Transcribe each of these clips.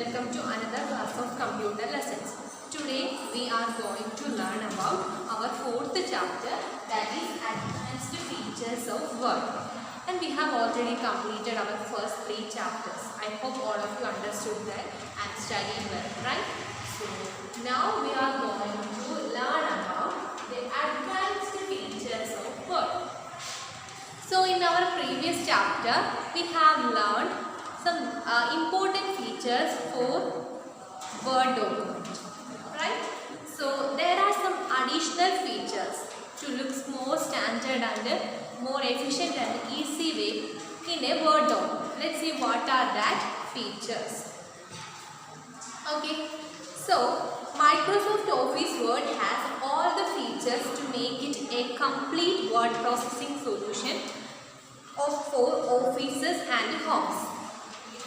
welcome to another class of computer lessons. Today we are going to learn about our fourth chapter, that is advanced features of Word. And we have already completed our first 3 chapters. I hope all of you understood that and studied well, right? So now we are going to learn about the advanced features of Word. So in our previous chapter we have learned some important features for Word document, right? So there are some additional features to look more standard and more efficient and easy way in a Word document. Let's see what are that features. Okay, so Microsoft Office Word has all the features to make it a complete word processing solution for offices and homes.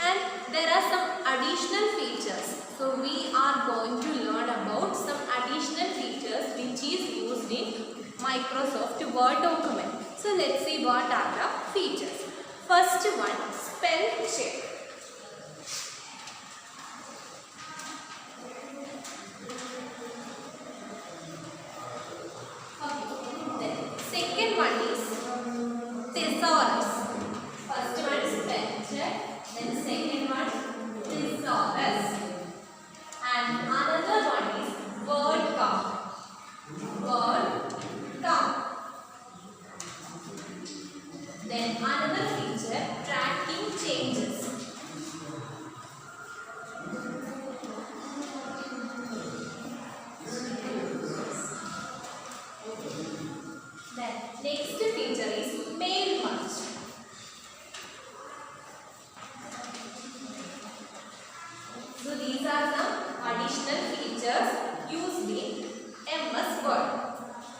And there are some additional features. So we are going to learn about some additional features which is used in Microsoft Word document. So let's see what are the features. First one, spell check. Second one is thesaurus. First one is spell check, then second one thesaurus, and another one is word count. Word count. Then another feature, tracking changes. Then next feature is mail merge. So these are some additional features used in MS Word.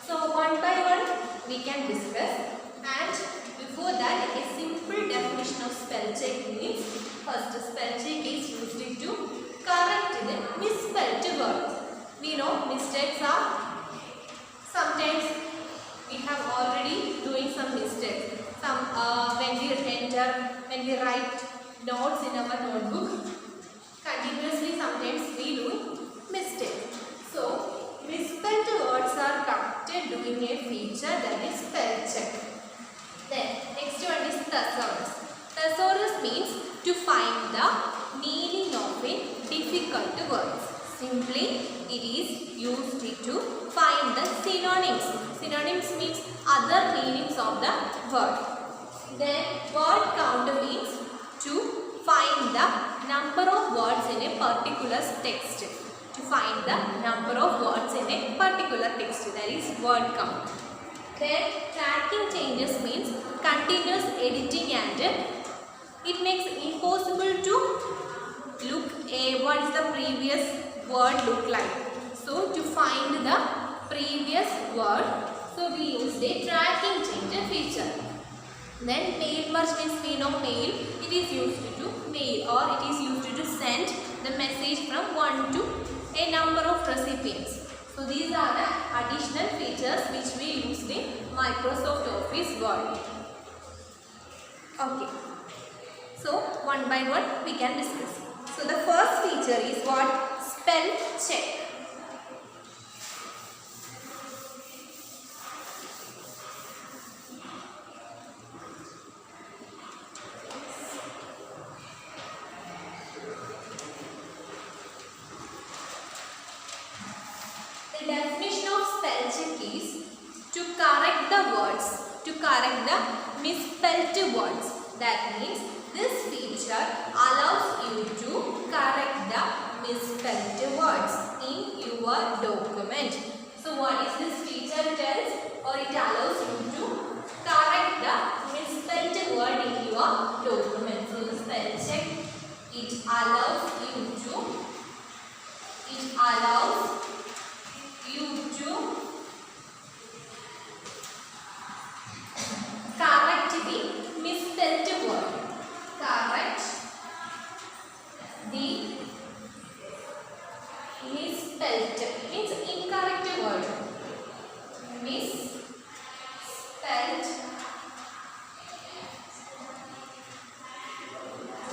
So one by one we can discuss, and before that a simple definition of spell check means first spell check is used to correct the misspelled word. We know mistakes are sometimes we have already doing some mistakes. Some when we write notes in our notebook, continuously sometimes we do mistakes. So misspelled words are corrected doing a feature, that is spell check. Then next one is thesaurus. Thesaurus means to find the meaning of a difficult word. Simply it is used to find the synonyms. Synonyms means other meanings of the word. Then word count means to find the number of words in a particular text. To find the number of words in a particular text, that is word count. Then tracking changes means continuous editing, and it makes impossible to look what is the previous word look like. So to find the previous word, so we use the tracking change feature. Then mail merge means we know mail, it is used to mail, or it is used to send the message from one to a number of recipients. So these are the additional features which we use in Microsoft Office Word. Okay. So one by one we can discuss. So the first feature is what? Spell check. The definition of spell check is to correct the words, to correct the misspelled words. That means this feature allows you to correct the misspelled words in your document. So what is this feature tells, or it allows you to correct the misspelled word in your document. So the spell check, it allows you to correct the misspelled word. Correct the misspelled means incorrect word.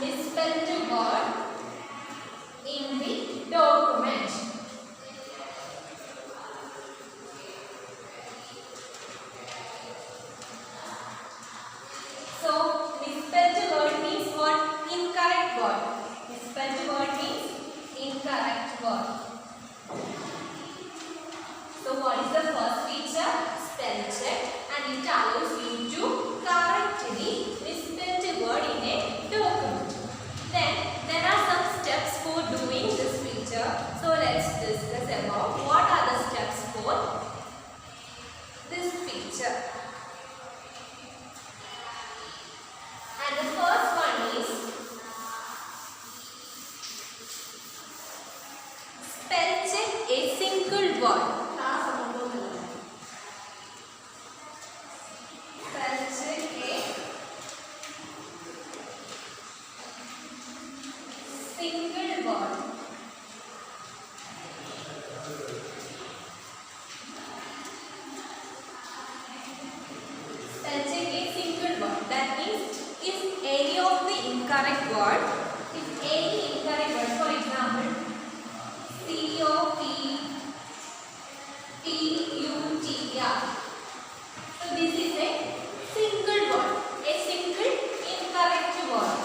Misspelled word word. Misspelled word means incorrect word. So what is the first feature? Spell check, and it allows you to correct the misspelled word in a document. Then there are some steps for doing this feature. So let's discuss about what are the steps for this feature. And the first one is spell check a single word. Incorrect word. If any incorrect word, for example, COPPUTR. So this is a single word, a single incorrect word.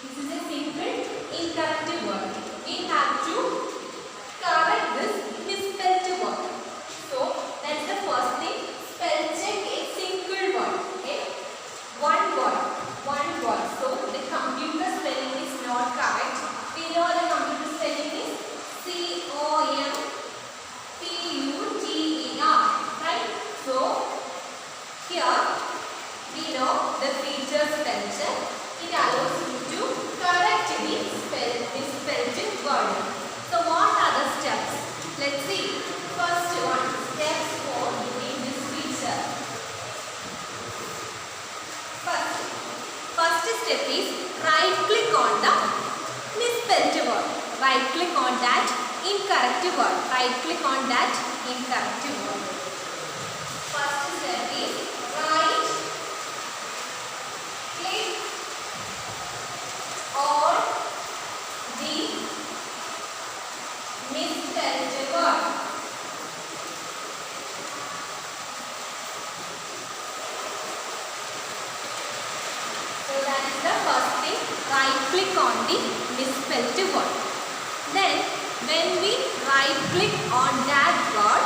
This is a single incorrect word. We have to correct this misspelled word. So that's the first thing. Spell check a single word. Okay? One word. So the computer spelling is not correct. We know the computer spelling is COMPUTER. Right? So here we know the feature spell check. It allows you to correct the misspelled word. So what are the steps? Let's see. First one, steps for doing this feature. First step is right click on the misspelled word. Right click on that incorrect word. Right click on that incorrect word. First step is right click on the misspelled word. So that is the first thing. Right click on the misspelled word. Then when we right click on that word,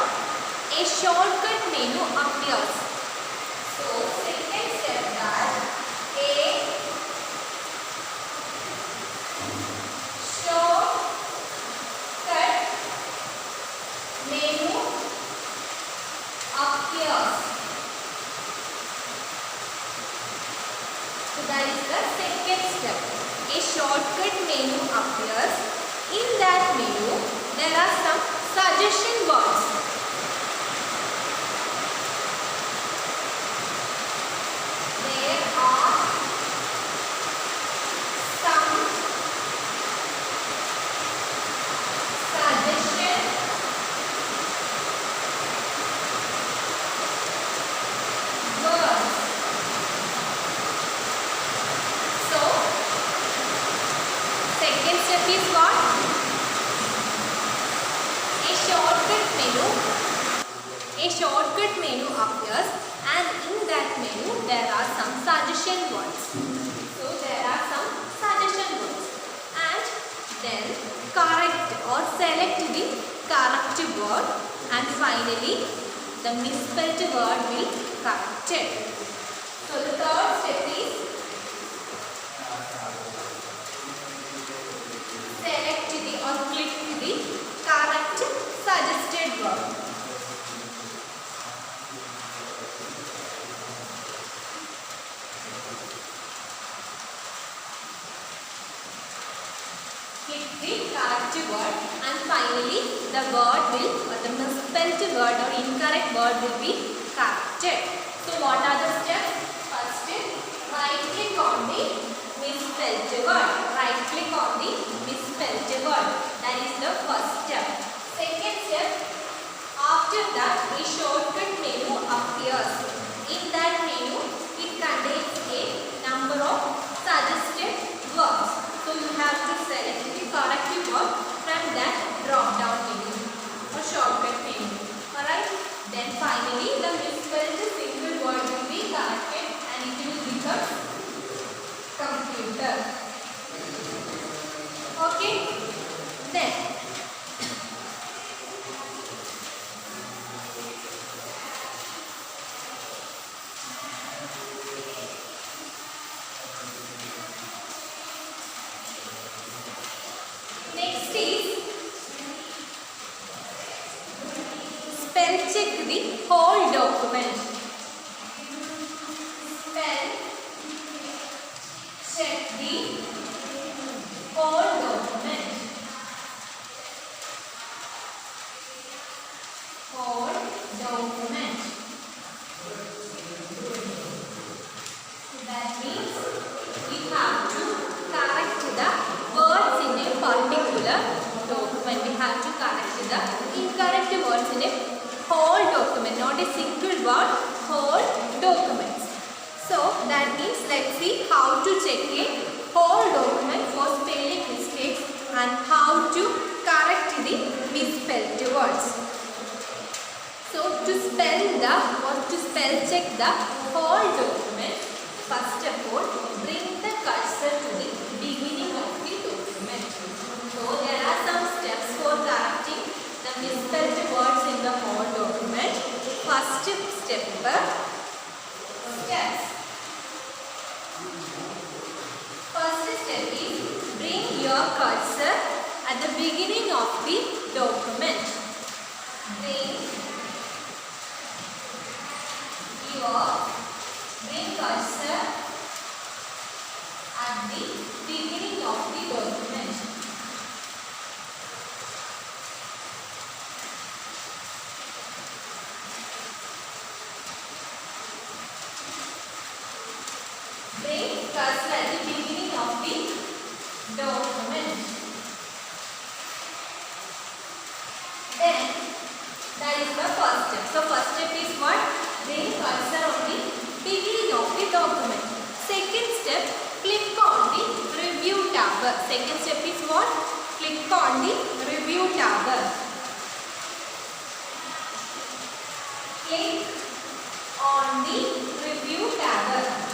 a shortcut menu appears. So second step that a shortcut menu appears. So that is the second step. A shortcut menu appears. In that menu, there are some suggestion words. There are some suggestion words. So, second step is what? A shortcut menu appears, and in that menu there are some suggestion words. So there are some suggestion words, and then correct or select the correct word, and finally the misspelled word will be corrected. So the third step is select the or click the correct suggested word. Click the correct word, and finally the word will, or the misspelled word or incorrect word will be corrected. So what are the steps? First step, right click on the misspelled word. Right click on the misspelled word. That is the first step. Second step, after that a shortcut menu appears. In that menu, it contains a number of suggested words. So you have to select the correct word from that drop down menu or shortcut menu. Alright. Then finally the misspelled single word will be corrected becomes computer. Okay. Then next is spell check the whole document. Spell check the whole document. Whole document. So that means we have to correct the words in a particular document. We have to correct the incorrect words in a whole document, not a single word, whole documents. So that means let's see how to check a whole document for spelling mistakes and how to correct the misspelled words. So to spell check the whole document, first of all, bring the cursor to the beginning of the document. So there are some steps for correcting the misspelled words in the whole document. First step, steps. First step is bring your cursor at the beginning of the document. Bring cursor at the beginning of the document. Bring cursor at the beginning of the document. Then that is the first step. So first step is what? Bring cursor on the beginning of the document. Second step, click on the review tab. Second step is what? Click on the review tab. Click on the review tab.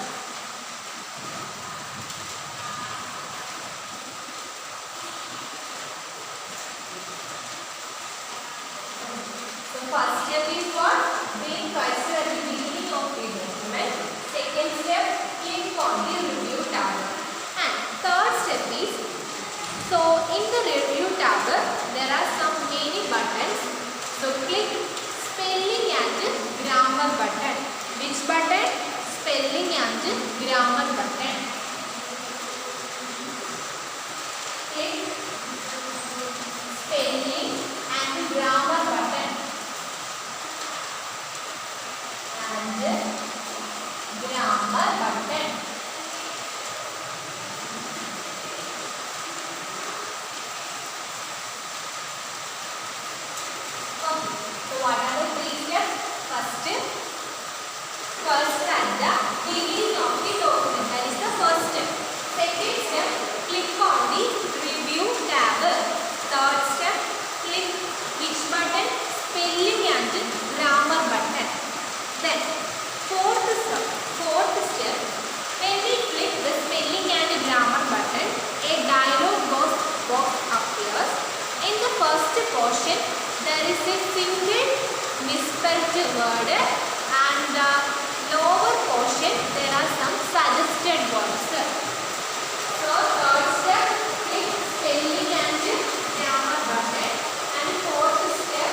First step is what? Bring cursor at the beginning of the document. Second step, click on the review tab. And third step is, so in the review tab, there are some many buttons. So click spelling and grammar button. Which button? Spelling and grammar button. Click spelling and grammar button. Grammar button. Okay. So what are the three steps? First, cursor at the beginning of the document. That is the first step. Second step, click on the review tab. Third step, click which button? Spelling and grammar button. Then fourth step, when we click the spelling and grammar button, a dialog box appears. In the first portion, there is a single misspelled word, and the lower portion there are some suggested words. So third step, click spelling and grammar button, and fourth step,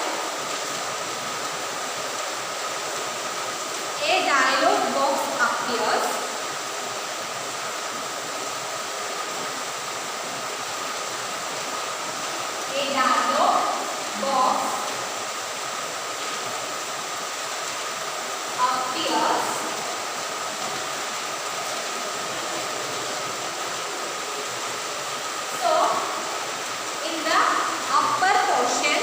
a dialog box appears. A dialog box appears. So, in the upper portion,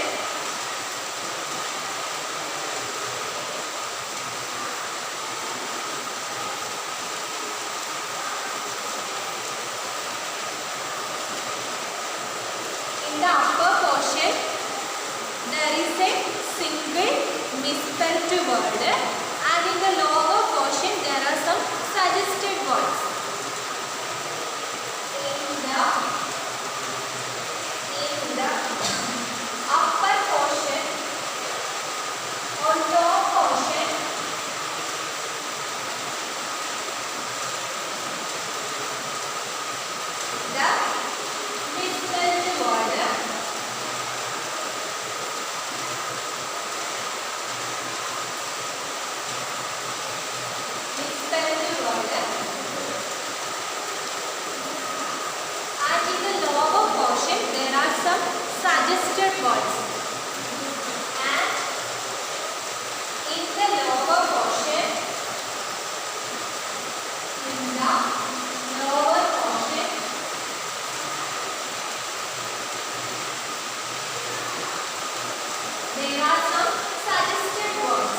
there is a single misspelled word, and in the lower portion there are some suggested words. suggested words. And in the lower portion, there are some suggested words.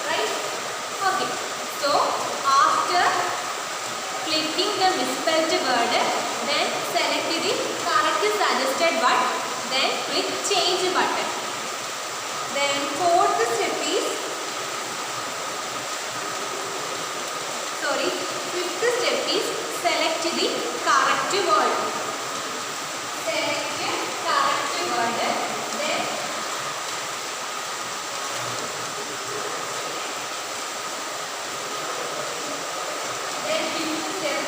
Right? Okay. So after clicking the misspelled word, then select the correct suggested word, then click change button. Then fifth step is select the correct word. Select correct word, then fifth step,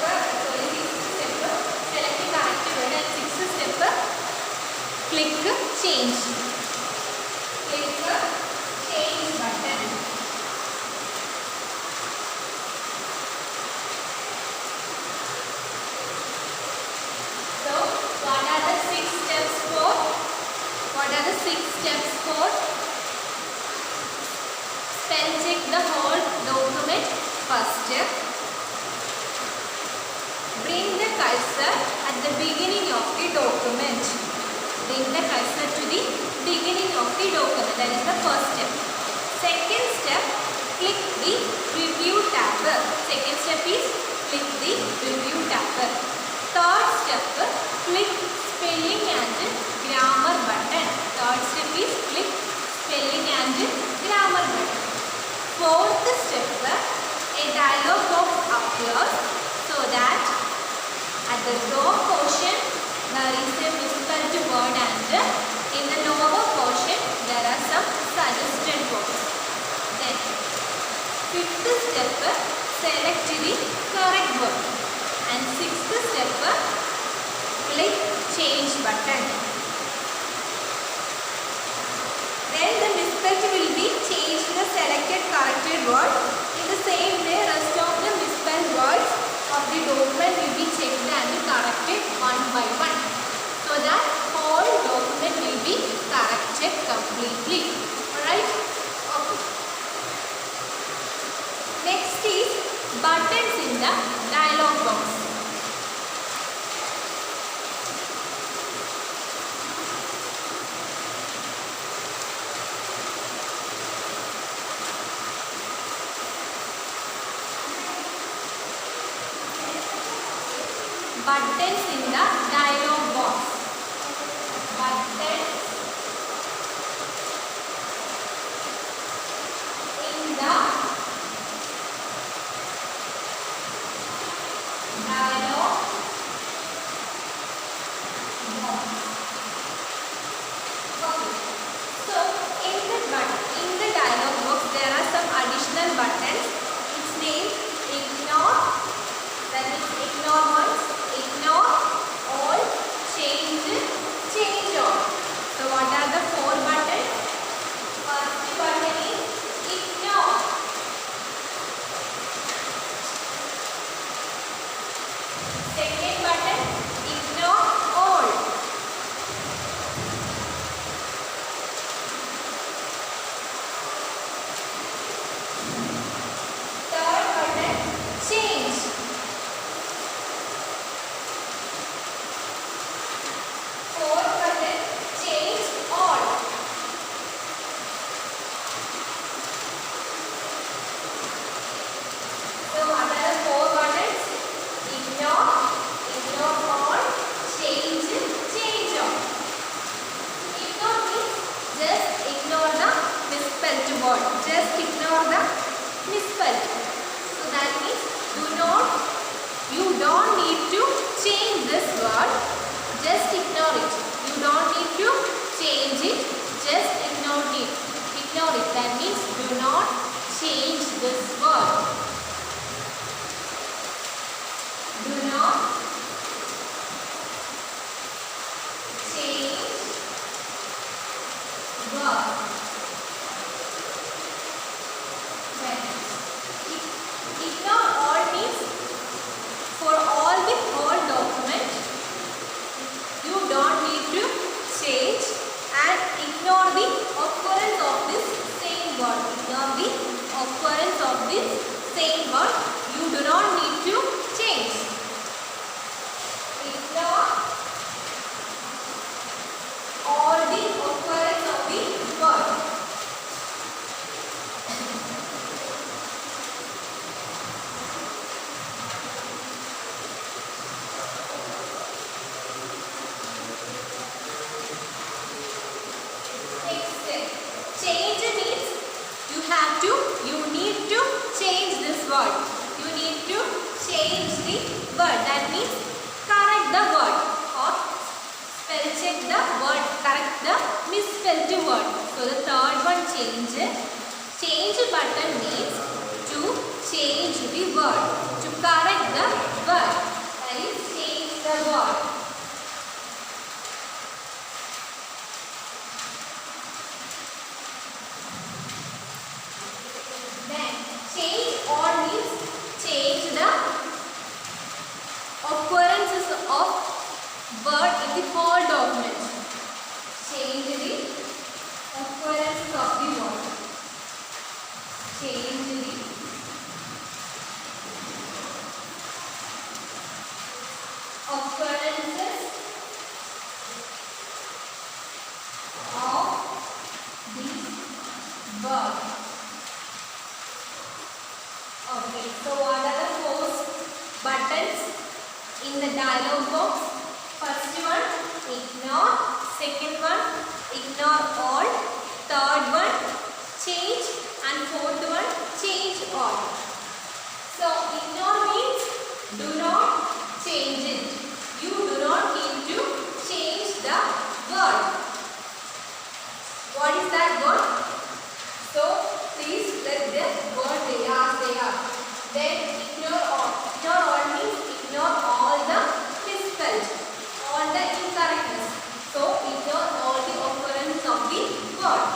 select the correct word, and sixth step, click change. Click change button. So what are the six steps for? Spell check the whole document. First, bring the cursor at the beginning of the document. Bring the cursor to the beginning of the document. That is the first step. Second step, click the review tab. Second step is click the review tab. Third step, click spelling and grammar button. Third step is click spelling and grammar button. Fourth step, a dialog box appears so that at the top portion there is a misspelled word, and in the lower portion there are some suggested words. Then fifth step, select the correct word, and sixth step, click change button. Then the misspelled will be changed to the selected corrected word. In the same way, rest of the misspelled words of the document will be checked and corrected one by one, so that whole document will be corrected completely. Alright? Okay. Next is buttons in the dialog box. Buttons in the dialog box. Buttons in the dialog box. Okay. So in the dialog box there are some additional buttons. Its name ignore, that means ignore once, ignore all, change all. change the word. That means correct the word or spell check the word, correct the misspelled word. So the third one, change. Change button means to change the word, to correct the word. That is change the word. Then change or means change the occurrences of word in the whole document. Change the occurrences of the word. Change the occurrences of the word. Okay, so what are the four buttons in the dialog box? First one, ignore. Second one, ignore all. Third one, change. And fourth one, change all. So ignore means do not change it. You do not need to change the word. What is that word? So please let the word they are. Then ignore all. Ignore all means ignore all the misspelled, all the incorrectness. So ignore all the occurrence of the word.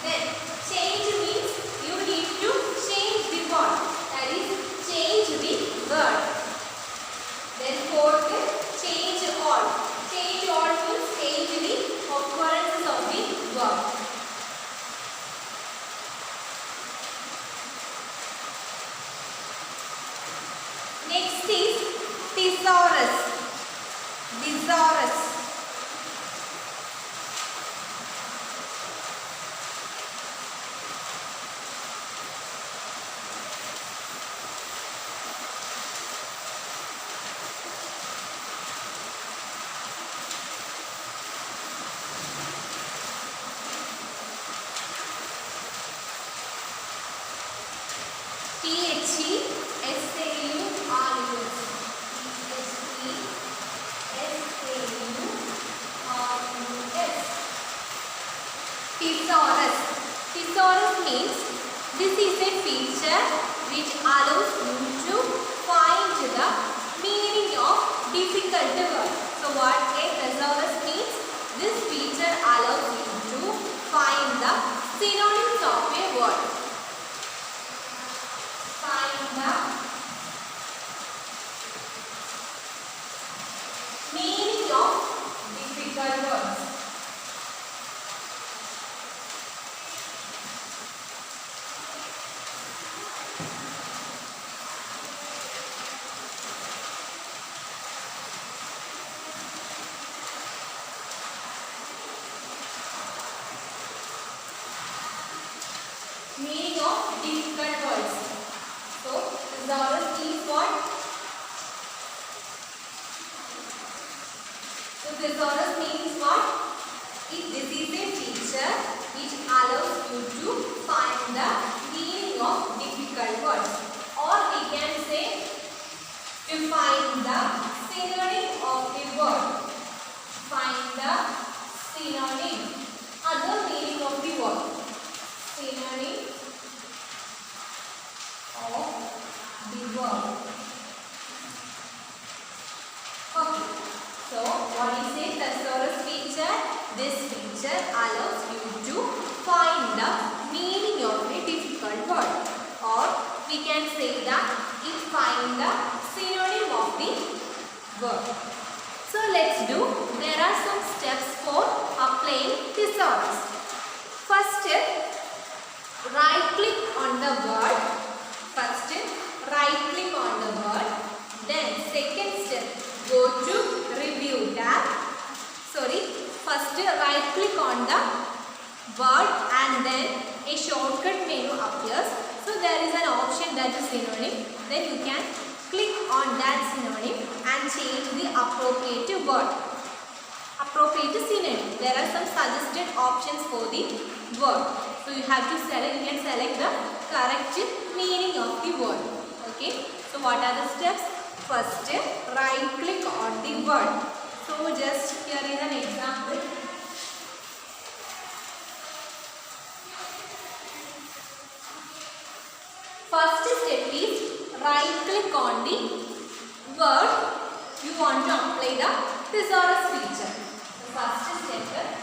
Then change means you need to change the word. That is change the word. Then fourth, change all. Change all means change the occurrences of the word. Next is thesaurus. Thesaurus. Thesaurus. Thesaurus means this is a feature which allows you to find the meaning of difficult words. So what a thesaurus means? This feature allows you to find the synonyms of a word. Find the meaning of difficult words. Meaning of difficult words. So thesaurus is what? So thesaurus means what? If this is a feature which allows you to find the meaning of difficult words, or we can say to find the synonym of the word. Find the synonym, other meaning of the word. Synonym of the word. Okay. So what is a thesaurus feature? This feature allows you to find the meaning of a difficult word, or we can say that it finds the synonym of the word. So let's do. There are some steps for applying thesaurus. First step, right click on the word. First, right click on the word. Then second step, go to review tab. First right click on the word and then a shortcut menu appears. So there is an option that is synonym. Then you can click on that synonym and change the appropriate word. Appropriate synonym. There are some suggested options for the word. So you have to select, you can select the correct meaning of the word. Okay. So So what are the steps? First, right click on the word. So just here is an example. First step is right click on the word you want to apply the thesaurus feature. The first step,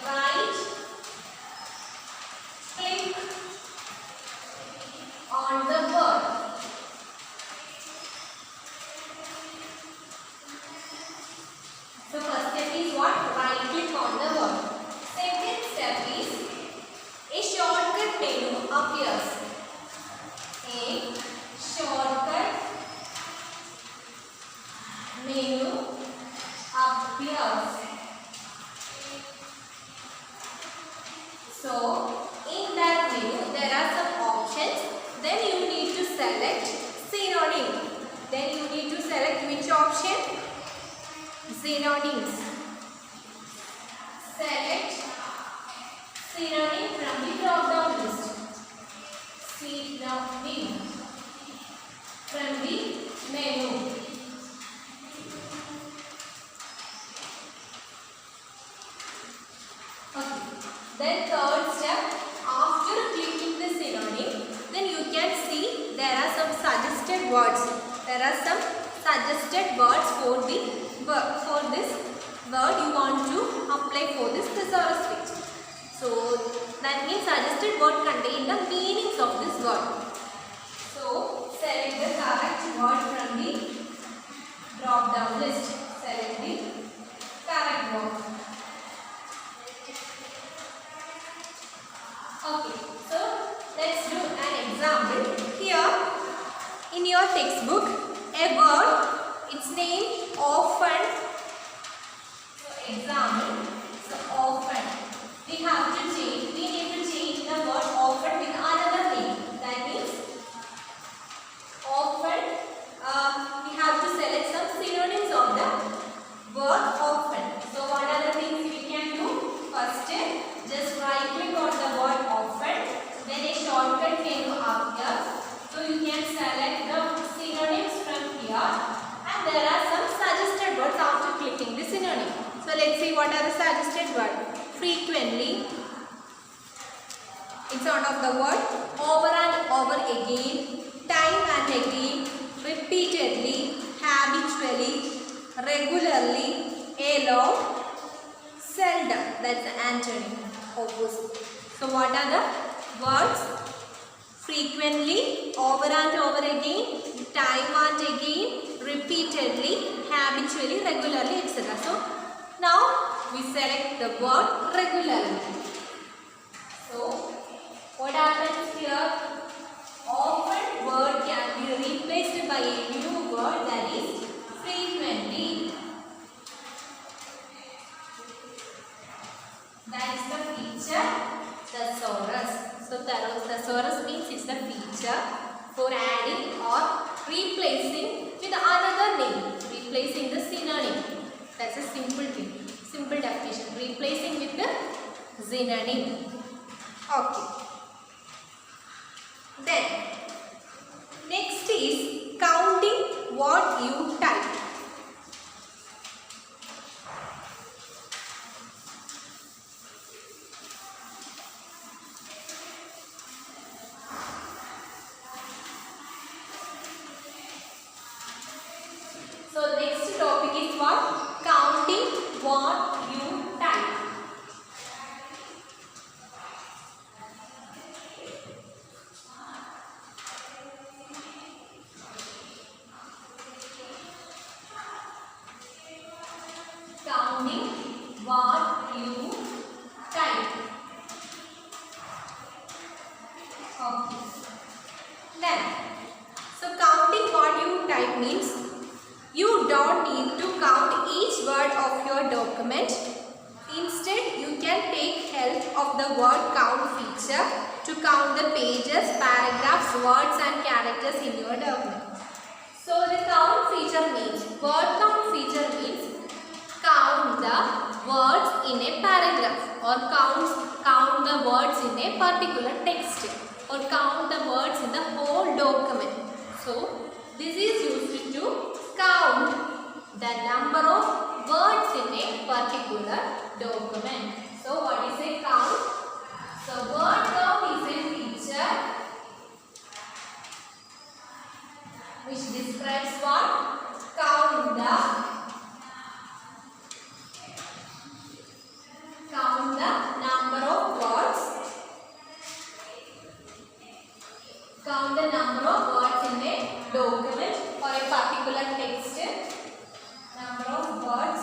right click on the word. So first step is what? Right click on the word. Second step is a shortcut menu appears. A shortcut menu appears. So in that menu there are some options. Then you need to select synonym. Then you need to select which option? Synonyms. Select synonym from the drop down list. Synonym from the menu. Okay. Then third step, after clicking the synonym, then you can see there are some suggested words. There are some suggested words for this word you want to apply for this thesaurus feature. So that means suggested word contain the meanings of this word. So select the correct word from the drop down list. Select the correct word. Okay, so let's do an example. Here in your textbook, a word, its name often. So example, so often. We need to change the word often with another name. That means often, we have to select some synonyms of the word often. So what are the things we can do? First, just right click on the word often, then a shortcut menu appears. So you can select the synonyms from here, and there are some suggested words after clicking the synonym. So let's see what are the suggested words. Frequently, in front of the word, over and over again, time and again, repeatedly, habitually, regularly, allowed, seldom. That's the antonym, opposite. So what are the words? Frequently, over and over again, time and again, repeatedly, habitually, regularly, etc. So now we select the word regularly. So what happens here? Often word can be replaced by a new word, that is frequently. That is the feature thesaurus. So thesaurus means it's the feature for adding or replacing with another name. Replacing the synonym. That's a simple thing. Simple definition. Replacing with the synonym. Okay. Then next is counting what you type. So next topic is what? Counting what you type. Counting what you type. Okay. Then, so counting what you type means you don't need to count each word of your document. Instead, you can take help of the word count feature to count the pages, paragraphs, words and characters in your document. So the count feature means, word count feature means count the words in a paragraph or count the words in a particular text or count the words in the whole document. So This is used to count the number of words in a particular document. So what is a count? So word count is a feature which describes what? Count the number of words. Count the number of words in a document or a particular text. Number of words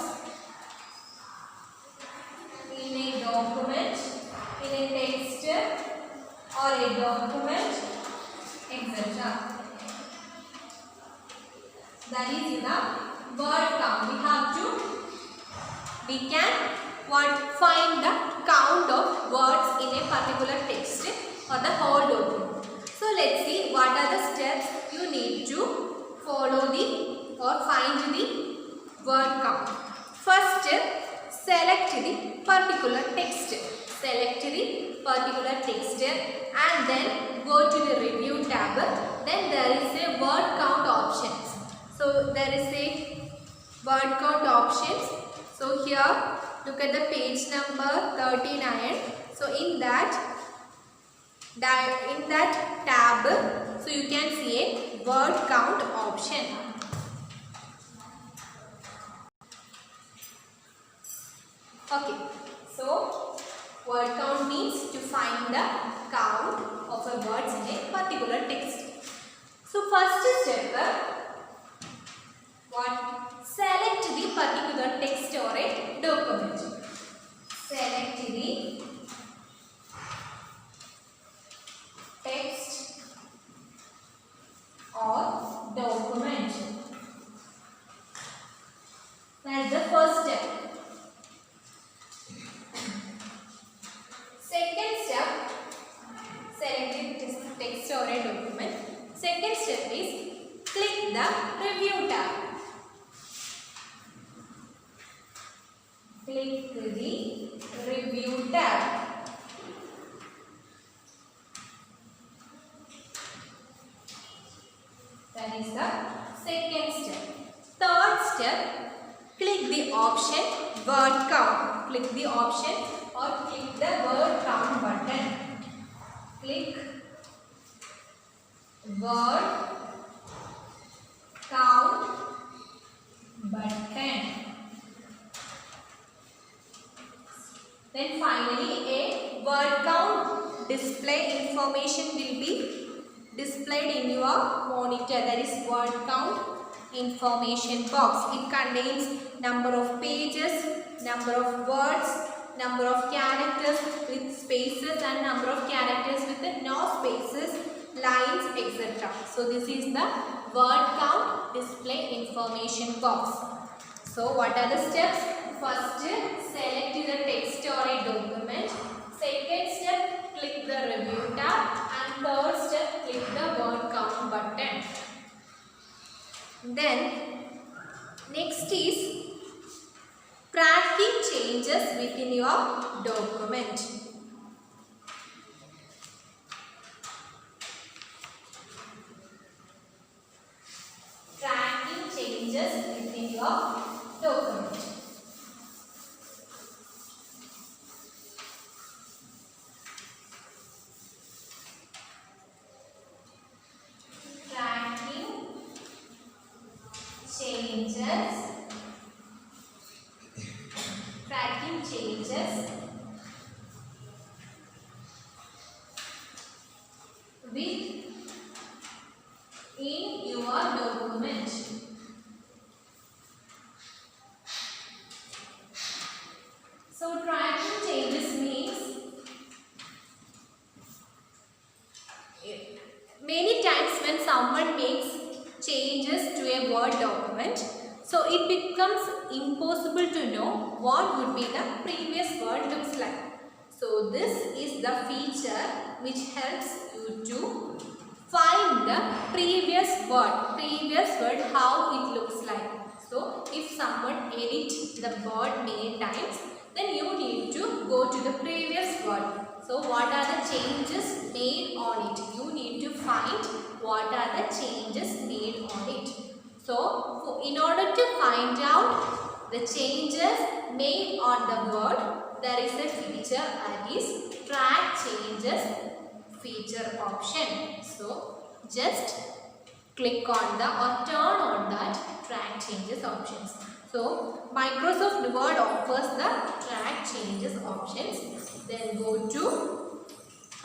in a document, in a text or a document, etc. That is the word count. We can find the count of words in a particular text or the whole document. So let's see what are the steps you need to follow or find the word count. First, select the particular text. Select the particular text and then go to the review tab. Then there is a word count options. So there is a word count options. So here look at the page number 39. So in that tab, so you can see a word count option. Okay, so word count means to find the count of a words in a particular text. So first step, select the particular text or a document. Select the text or document. That is the first step. Second step, select the text or a document. Second step is click the review tab. Click the review tab. That is the second step. Third step, click the option word count. Click the option or click the word count button. Click word count button. Then finally a word count display information will be displayed in your monitor. That is word count information box. It contains number of pages, number of words, number of characters with spaces and number of characters with no spaces, lines, etc. So this is the word count display information box. So what are the steps? First, select the text or a document. Second step, click the review tab. And third step, click the word count button. Then, next is tracking changes within your document. Tracking changes within your document. Tracking changes within your document. So tracking changes means many times when someone makes changes to a Word document, so it becomes impossible to know what would be the previous word looks like. So this is the feature which helps you to find the previous word how it looks like. So if someone edits the word many times, then you need to go to the previous word. So what are the changes made on it? You need to find what are the changes made on it. So in order to find out the changes made on the word, there is a feature that is track changes feature option. So just click on the or turn on that track changes options. So Microsoft Word offers the track changes options. Then go to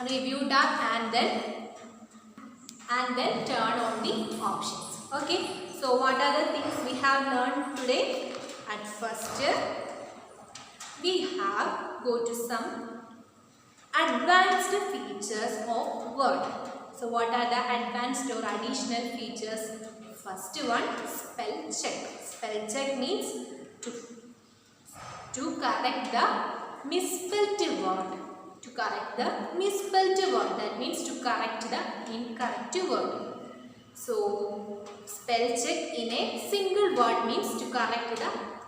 review tab and then turn on the options. Okay. So what are the things we have learned today? At first we have go to some advanced features of Word. So what are the advanced or additional features? First one, spell check. Spell check means to correct the misspelled word. To correct the misspelled word. That means to correct the incorrect word. So spell check in a single word means to correct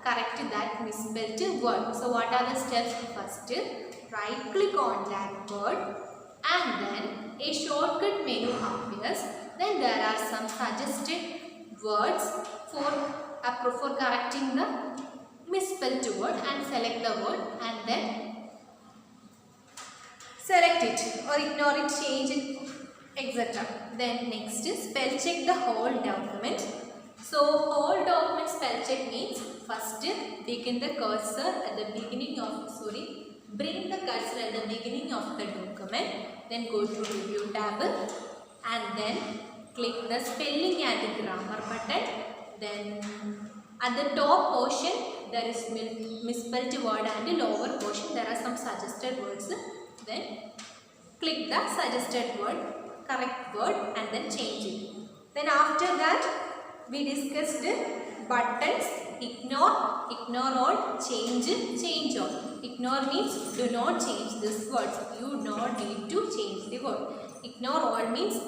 that misspelled word. So what are the steps? First, right click on that word and then a shortcut menu appears. Then there are some suggested words for correcting the misspelled word, and select the word and then select it or ignore it, change it, etc. Then next is spell check the whole document. So whole document spell check means first begin the cursor at the beginning of bring the cursor at the beginning of the document, then go to review tab and then click the spelling and the grammar button. Then at the top portion there is misspelled word and the lower portion there are some suggested words. Then click the suggested word, correct word and then change it. Then after that we discussed buttons, ignore all, change all. Ignore means do not change this word. You don't need to change the word. Ignore all means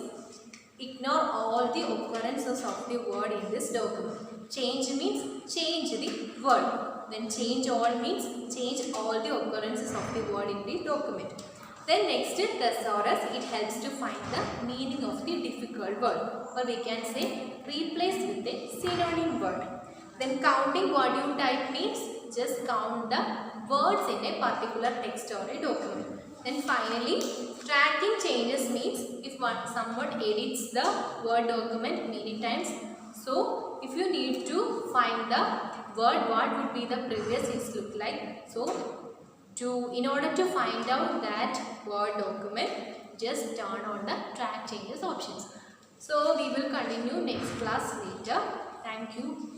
ignore all the occurrences of the word in this document. Change means change the word. Then change all means change all the occurrences of the word in the document. Then next is thesaurus. It helps to find the meaning of the difficult word, or we can say replace with a synonym word. Then counting what you type means just count the words in a particular text or a document. Then finally tracking changes means if someone edits the Word document many times, so if you need to find the word what would be the previous it look like, so in order to find out that Word document, just turn on the track changes options. So we will continue next class later. Thank you.